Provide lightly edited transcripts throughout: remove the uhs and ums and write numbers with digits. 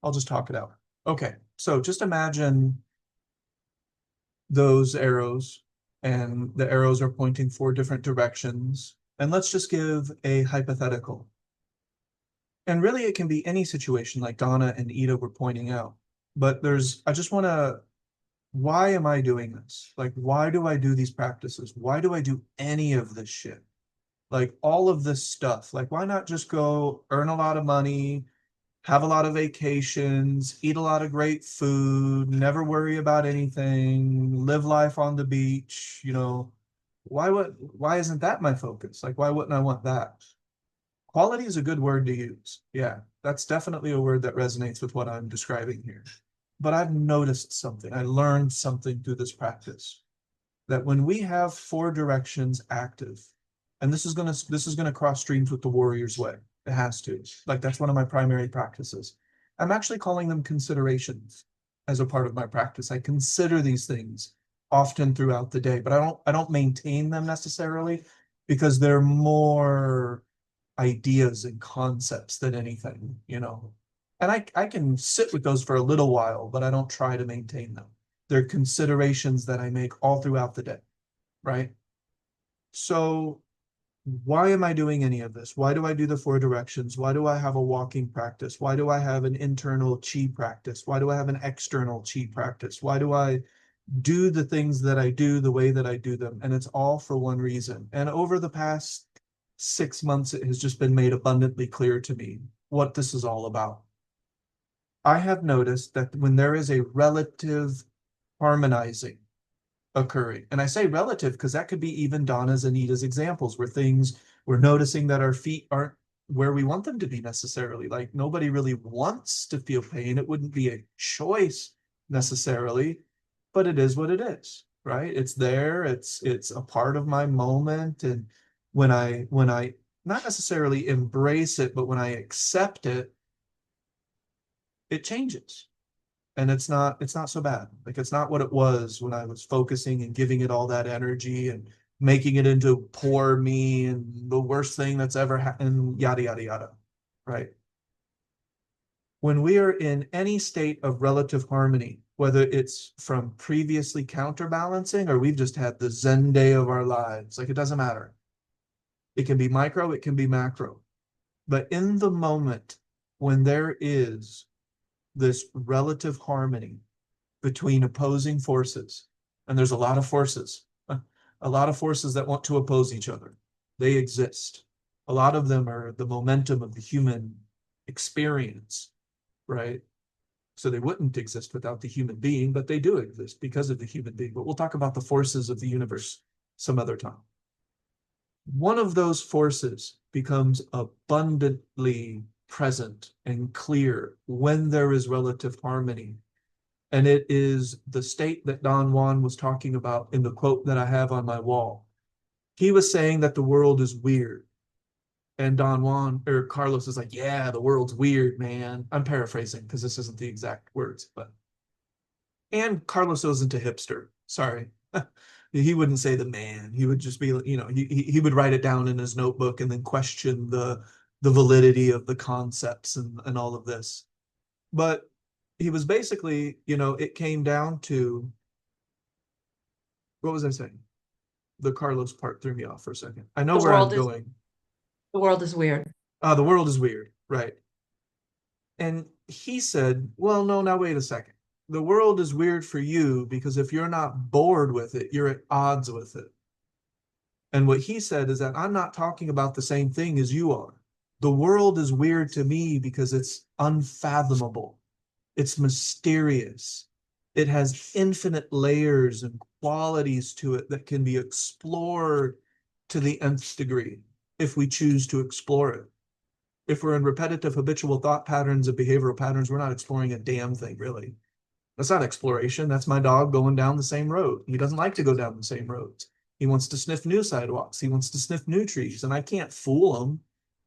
I'll just talk it out. Okay, so just imagine those arrows, and the arrows are pointing four different directions. And let's just give a hypothetical. And really, it can be any situation like Donna and Ida were pointing out. But I just want to, why am I doing this? Like, why do I do these practices? Why do I do any of this shit? Like, all of this stuff. Like, why not just go earn a lot of money, have a lot of vacations, eat a lot of great food, never worry about anything, live life on the beach, why isn't that my focus? Like, why wouldn't I want that? Quality is a good word to use. Yeah, that's definitely a word that resonates with what I'm describing here. But I've noticed something. I learned something through this practice that when we have four directions active, and this is gonna cross streams with the warrior's way. It has to. Like, that's one of my primary practices. I'm actually calling them considerations as a part of my practice. I consider these things often throughout the day, but I don't maintain them necessarily because they're more ideas and concepts than anything. And I can sit with those for a little while, but I don't try to maintain them. They're considerations that I make all throughout the day, right? So why am I doing any of this? Why do I do the four directions? Why do I have a walking practice? Why do I have an internal chi practice? Why do I have an external chi practice? Why do I do the things that I do the way that I do them? And it's all for one reason. And over the past 6 months, it has just been made abundantly clear to me what this is all about. I have noticed that when there is a relative harmonizing occurring, and I say relative because that could be even Donna's and Anita's examples where we're noticing that our feet aren't where we want them to be necessarily. Like, nobody really wants to feel pain. It wouldn't be a choice necessarily, but it is what it is, right? It's there. It's a part of my moment. And when I not necessarily embrace it, but when I accept it, it changes. And it's not so bad. Like, it's not what it was when I was focusing and giving it all that energy and making it into poor me and the worst thing that's ever happened, yada yada yada. Right. When we are in any state of relative harmony, whether it's from previously counterbalancing or we've just had the Zen day of our lives, like, it doesn't matter. It can be micro, it can be macro. But in the moment when there is this relative harmony between opposing forces, and there's a lot of forces, a lot of forces that want to oppose each other. They exist. A lot of them are the momentum of the human experience, right? So they wouldn't exist without the human being, but they do exist because of the human being. But we'll talk about the forces of the universe some other time. One of those forces becomes abundantly present and clear when there is relative harmony. And it is the state that Don Juan was talking about in the quote that I have on my wall. He was saying that the world is weird. And Don Juan or Carlos is like, yeah, the world's weird, man. I'm paraphrasing because this isn't the exact words, but and Carlos isn't a hipster. Sorry. He wouldn't say the man. He would just be, he would write it down in his notebook and then question the validity of the concepts and all of this. But he was basically, it came down to, what was I saying? The Carlos part threw me off for a second. I know The where I'm world is going. the world is weird. The world is weird, right? And he said, well, no, now wait a second. The world is weird for you because if you're not bored with it, you're at odds with it. And what he said is that I'm not talking about the same thing as you are. The world is weird to me because it's unfathomable. It's mysterious. It has infinite layers and qualities to it that can be explored to the nth degree if we choose to explore it. If we're in repetitive habitual thought patterns and behavioral patterns, we're not exploring a damn thing, really. That's not exploration. That's my dog going down the same road. He doesn't like to go down the same roads. He wants to sniff new sidewalks. He wants to sniff new trees. And I can't fool him.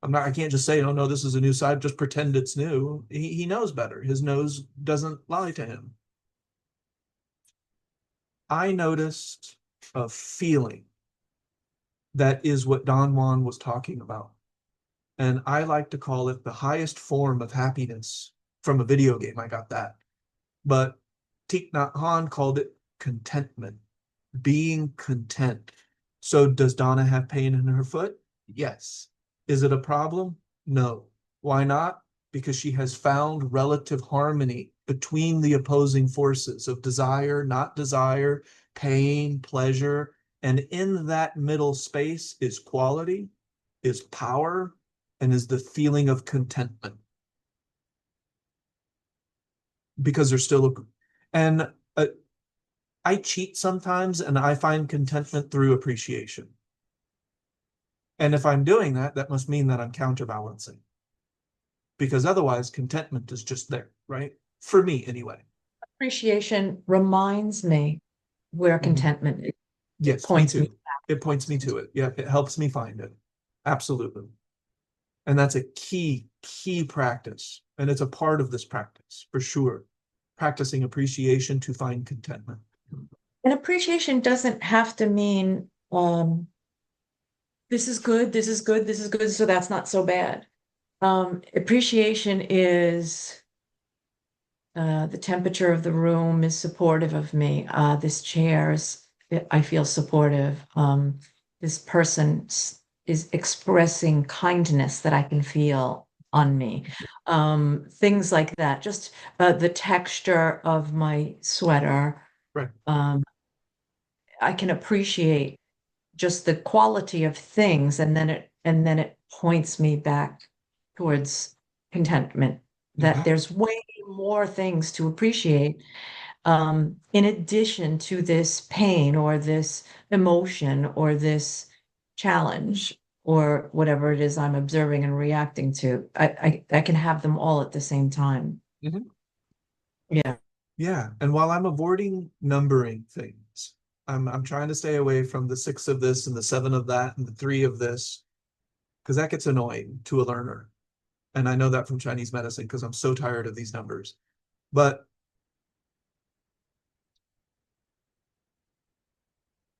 I can't just say, oh no, this is a new side, just pretend it's new. He knows better. His nose doesn't lie to him. I noticed a feeling that is what Don Juan was talking about. And I like to call it the highest form of happiness from a video game. I got that. But Thich Nhat Hanh called it contentment, being content. So does Donna have pain in her foot? Yes. Is it a problem? No. Why not? Because she has found relative harmony between the opposing forces of desire, not desire, pain, pleasure. And in that middle space is quality, is power, and is the feeling of contentment. Because there's still and I cheat sometimes and I find contentment through appreciation. And if I'm doing that, that must mean that I'm counterbalancing. Because otherwise, contentment is just there, right? For me, anyway. Appreciation reminds me where contentment is. Yes, Points me me. too. It points me to it. Yeah, it helps me find it. Absolutely. And that's a key practice. And it's a part of this practice for sure. Practicing appreciation to find contentment. And appreciation doesn't have to mean this is good, this is good, this is good, so that's not so bad. Appreciation is the temperature of the room is supportive of me. This chair is, I feel supportive. This person is expressing kindness that I can feel on me. Things like that. Just the texture of my sweater. Right. I can appreciate just the quality of things, and then it points me back towards contentment, that Mhm. there's way more things to appreciate, in addition to this pain or this emotion or this challenge or whatever it is I'm observing and reacting to. I can have them all at the same time. Mhm. Yeah. Yeah. And while I'm avoiding numbering things, I'm trying to stay away from the 6 of this and the 7 of that and the 3 of this, because that gets annoying to a learner. And I know that from Chinese medicine because I'm so tired of these numbers. But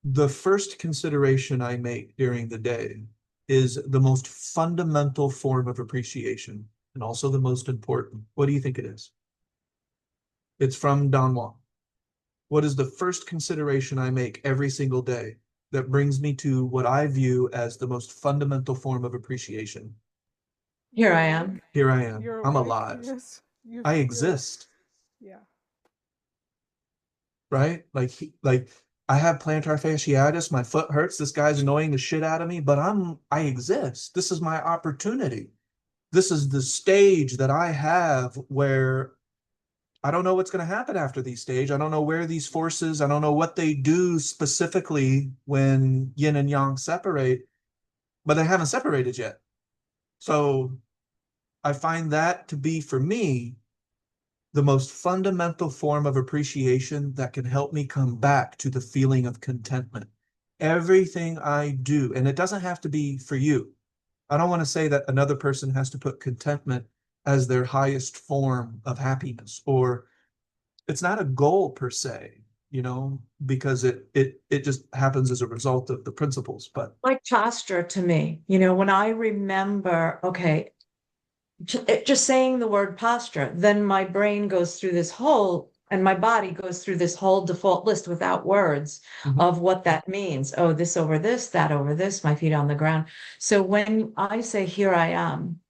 the first consideration I make during the day is the most fundamental form of appreciation and also the most important. What do you think it is? It's from Don Juan. What is the first consideration I make every single day that brings me to what I view as the most fundamental form of appreciation? Here I am. Here I am. You're I'm awake. alive. Yes. I You're, exist, yeah. right? Like I have plantar fasciitis, my foot hurts, this guy's annoying the shit out of me, but I exist. This is my opportunity. This is the stage that I have where I don't know what's going to happen after these stage. I don't know where these forces, I don't know what they do specifically when yin and yang separate, but they haven't separated yet. So I find that to be, for me, the most fundamental form of appreciation that can help me come back to the feeling of contentment. Everything I do, and it doesn't have to be for you. I don't want to say that another person has to put contentment as their highest form of happiness, or it's not a goal per se, because it just happens as a result of the principles. But Like posture to me, when I remember, okay, just saying the word posture, then my brain goes through this whole, and my body goes through this whole default list without words Mhm. of what that means. Oh, this over this, that over this, my feet on the ground. So when I say, here I am,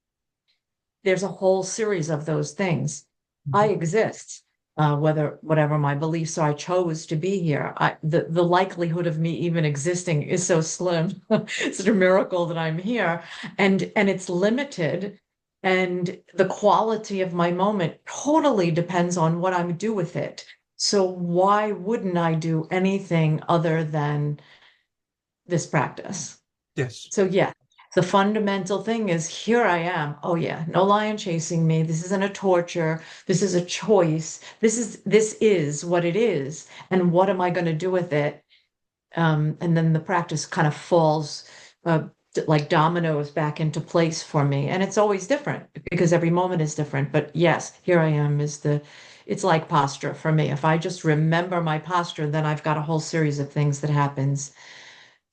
there's a whole series of those things. I Mhm. exist. Whatever my beliefs are, I chose to be here. The likelihood of me even existing is so slim. It's a miracle that I'm here, and it's limited. And the quality of my moment totally depends on what I do with it. So why wouldn't I do anything other than this practice? Yes. So yeah, the fundamental thing is, here I am. Oh yeah, no lion chasing me. This isn't a torture. This is a choice. This is what it is. And what am I going to do with it? And then the practice kind of falls like dominoes back into place for me. And it's always different because every moment is different. But yes, here I am it's like posture for me. If I just remember my posture, then I've got a whole series of things that happens.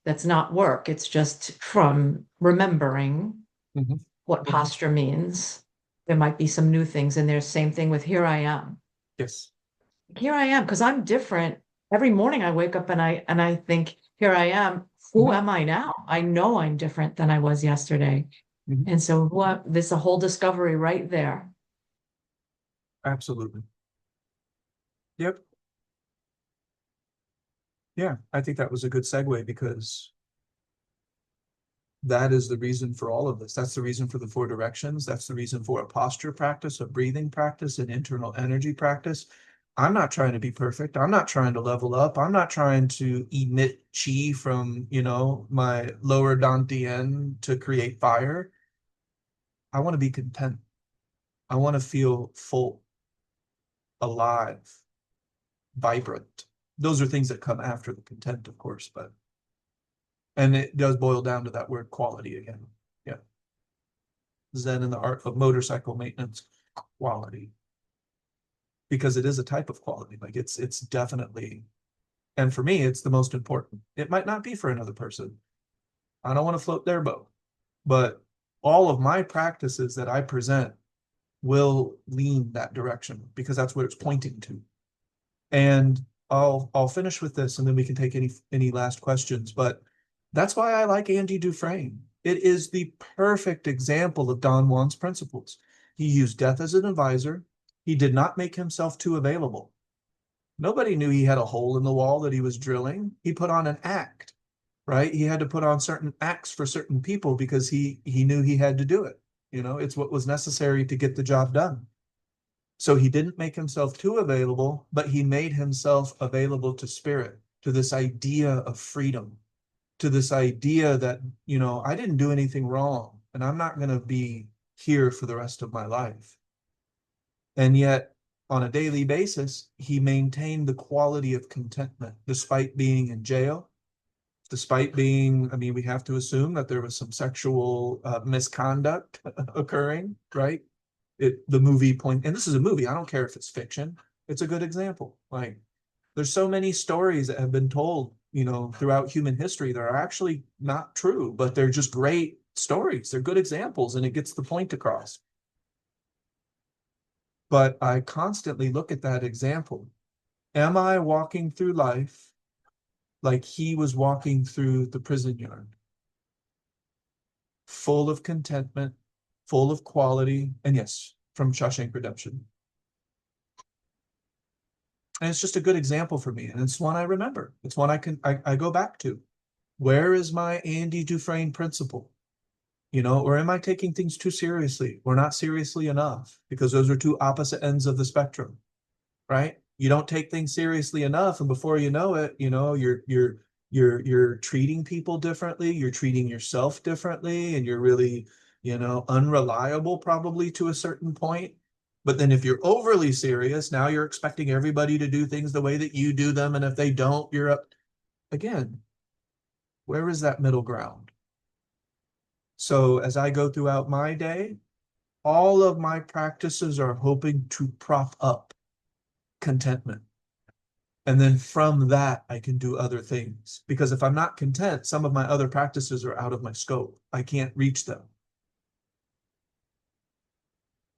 That's not work. It's just from remembering Mhm. what posture means. there might be some new things in there. Same thing with here I am. Yes. Here I am, because I'm different. Every morning I wake up and I think, here I am. Who Mhm. am I now? I know I'm different than I was yesterday. Mhm. And so what this is a whole discovery right there. Absolutely. Yep. Yeah, I think that was a good segue because that is the reason for all of this. That's the reason for the four directions. That's the reason for a posture practice, a breathing practice, an internal energy practice. I'm not trying to be perfect. I'm not trying to level up. I'm not trying to emit chi from, my lower dantian to create fire. I want to be content. I want to feel full, alive, vibrant. Those are things that come after the content, of course, and it does boil down to that word quality again. Yeah. Zen and the art of motorcycle maintenance quality, because it is a type of quality. Like it's definitely, and for me, it's the most important. It might not be for another person. I don't want to float their boat, but all of my practices that I present will lean that direction because that's what it's pointing to. And I'll finish with this and then we can take any last questions. But that's why I like Andy Dufresne. It is the perfect example of Don Juan's principles. He used death as an advisor. He did not make himself too available. Nobody knew he had a hole in the wall that he was drilling. He put on an act, right? He had to put on certain acts for certain people because he knew he had to do it. It's what was necessary to get the job done. So he didn't make himself too available, but he made himself available to spirit, to this idea of freedom, to this idea that, I didn't do anything wrong and I'm not going to be here for the rest of my life. And yet, on a daily basis, he maintained the quality of contentment despite being in jail, despite being, I mean, we have to assume that there was some sexual misconduct occurring, right? The movie point, and this is a movie, I don't care if it's fiction, it's a good example. Like, there's so many stories that have been told, throughout human history that are actually not true, but they're just great stories. They're good examples, and it gets the point across. But I constantly look at that example. Am I walking through life like he was walking through the prison yard? Full of contentment, full of quality, and yes, from Shawshank Redemption. And it's just a good example for me. And it's one I remember. It's one I go back to. Where is my Andy Dufresne principle? Or am I taking things too seriously or not seriously enough? Because those are two opposite ends of the spectrum, right? You don't take things seriously enough, and before you know it, you're treating people differently, you're treating yourself differently, and you're really, unreliable probably to a certain point. But then if you're overly serious, now you're expecting everybody to do things the way that you do them, and if they don't, you're up again. Where is that middle ground? So as I go throughout my day, all of my practices are hoping to prop up contentment. And then from that, I can do other things. Because if I'm not content, some of my other practices are out of my scope. I can't reach them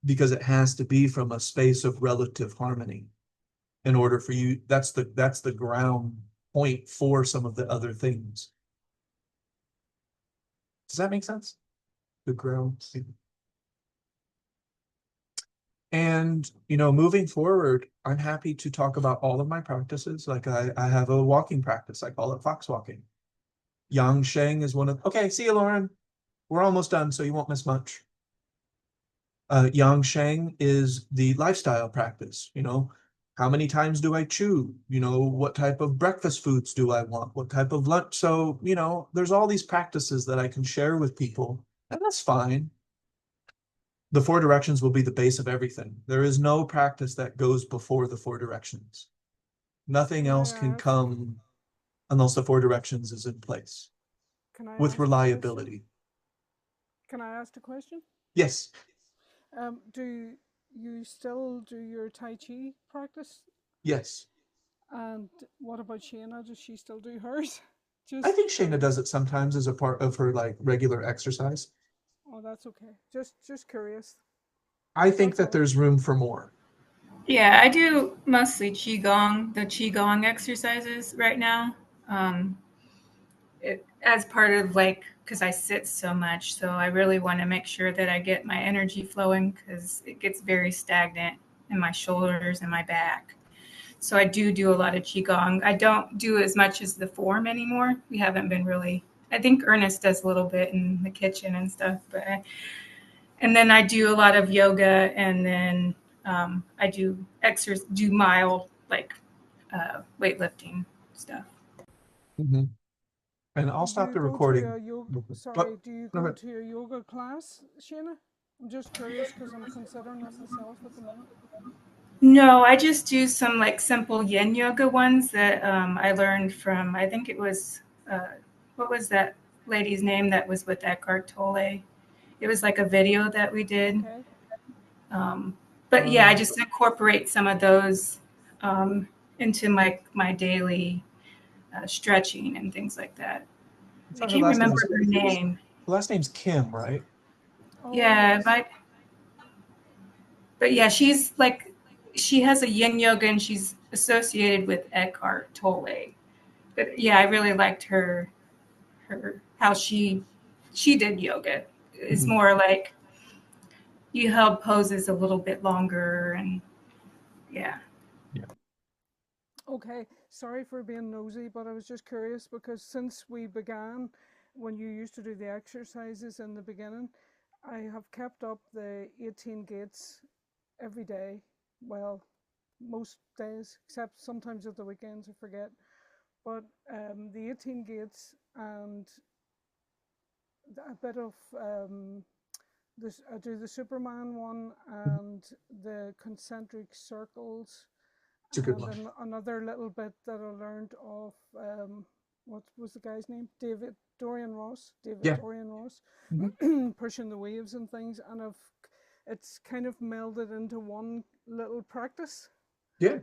because it has to be from a space of relative harmony in order for you. That's the ground point for some of the other things. Does that make sense? The ground. And, moving forward, I'm happy to talk about all of my practices. Like I have a walking practice. I call it fox walking. Yang Sheng is one of, okay, see you, Lauren. We're almost done, so you won't miss much. Yang Sheng is the lifestyle practice. How many times do I chew? What type of breakfast foods do I want? What type of lunch? So, there's all these practices that I can share with people, and that's fine. The four directions will be the base of everything. There is no practice that goes before the four directions. Nothing Can I else can ask? come unless the four directions is in place Can I with ask a question? reliability. Can I ask a question? Yes, Do you still do your Tai Chi practice? yes. And what about Shayna? Does she still do hers? I Just think Shayna does curious. it sometimes as a part of her like regular exercise. Oh, that's okay. Just curious. I think That's that all. there's room for more. Yeah, I do mostly qigong, the qigong exercises right now. Um, as part of like, because I sit so much, so I really want to make sure that I get my energy flowing because it gets very stagnant in my shoulders and my back. So I do a lot of qigong. I don't do as much as the form anymore. We haven't been really. I think Ernest does a little bit in the kitchen and stuff, and then I do a lot of yoga, and then I do do mild like weightlifting stuff. Mm-hmm. And I'll Do stop you the go to recording. a yoga? But Sorry, do you go go ahead. to a yoga class, Shayna? I'm just curious because I'm considering it myself at the minute. No, I just do some like simple yin yoga ones that I learned from, I think it was, what was that lady's name that was with Eckhart Tolle? It was like a video that we did. Okay. But yeah, I just incorporate some of those into my daily stretching and things like that. I Her can't last remember name's her name. Kim, right? Oh Yeah, yes. but yeah, she's like, she has a yin yoga and she's associated with Eckhart Tolle. But yeah, I really liked her how she did yoga. It's Mhm. more like you held poses a little bit longer and yeah. Yeah. Okay. Sorry for being nosy, but I was just curious because since we began, when you used to do the exercises in the beginning, I have kept up the 18 gates every day. Well, most days, except sometimes at the weekends I forget. But the 18 gates and a bit of this, I do the Superman one and the concentric circles, It's a good and one. then another little bit that I learned of what was the guy's name? David Dorian Ross. David Yeah. Dorian Ross, Mhm. pushing the waves and things, and it's kind of melded into one little practice. Yeah.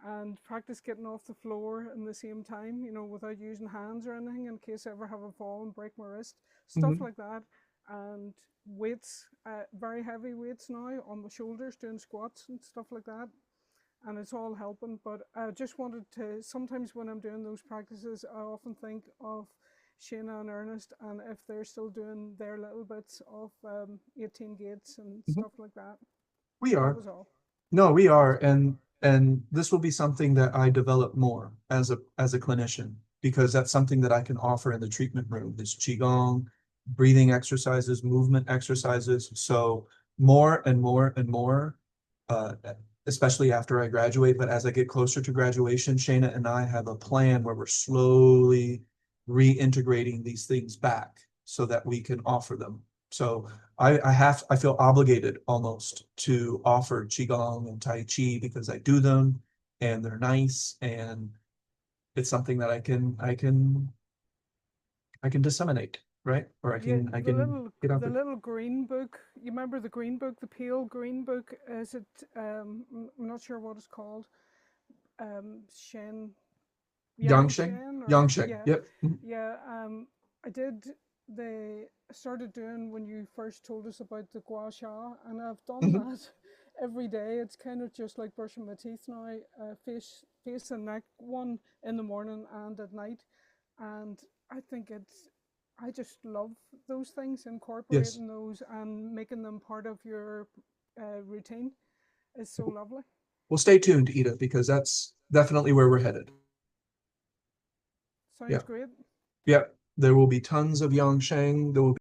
And practice getting off the floor in the same time, without using hands or anything in case I ever have a fall and break my wrist, stuff Mhm. like that. And weights, very heavy weights now on my shoulders, doing squats and stuff like that. And it's all helping. But I just wanted to, sometimes when I'm doing those practices, I often think of Shayna and Ernest, and if they're still doing their little bits of 18 gates and Mhm. stuff like that. We That are. was all. No, we are, That's great. and this will be something that I develop more as a clinician because that's something that I can offer in the treatment room. This qigong, breathing exercises, movement exercises. So more and more and more, uh, especially after I graduate. But as I get closer to graduation, Shayna and I have a plan where we're slowly reintegrating these things back so that we can offer them. So I feel obligated almost to offer Qigong and Tai Chi because I do them and they're nice and it's something that I can disseminate, right? Or Yeah, I the can little get out the there. little green book. You remember the green book, the pale green book? Is it? I'm not sure what it's called. Shen, Yang Yangsheng, Shen, or Yangsheng. yeah, Yep. yeah. I did. They started doing when you first told us about the gua sha, and I've done Mhm. that every day. It's kind of just like brushing my teeth now. Face and neck one in the morning and at night, and I think I just love those things, Yes. incorporating those and making them part of your routine is so lovely. Well, stay tuned, Ida, because that's definitely where we're headed. Sounds Yeah. great. Yeah. There will be tons of Yangsheng. There will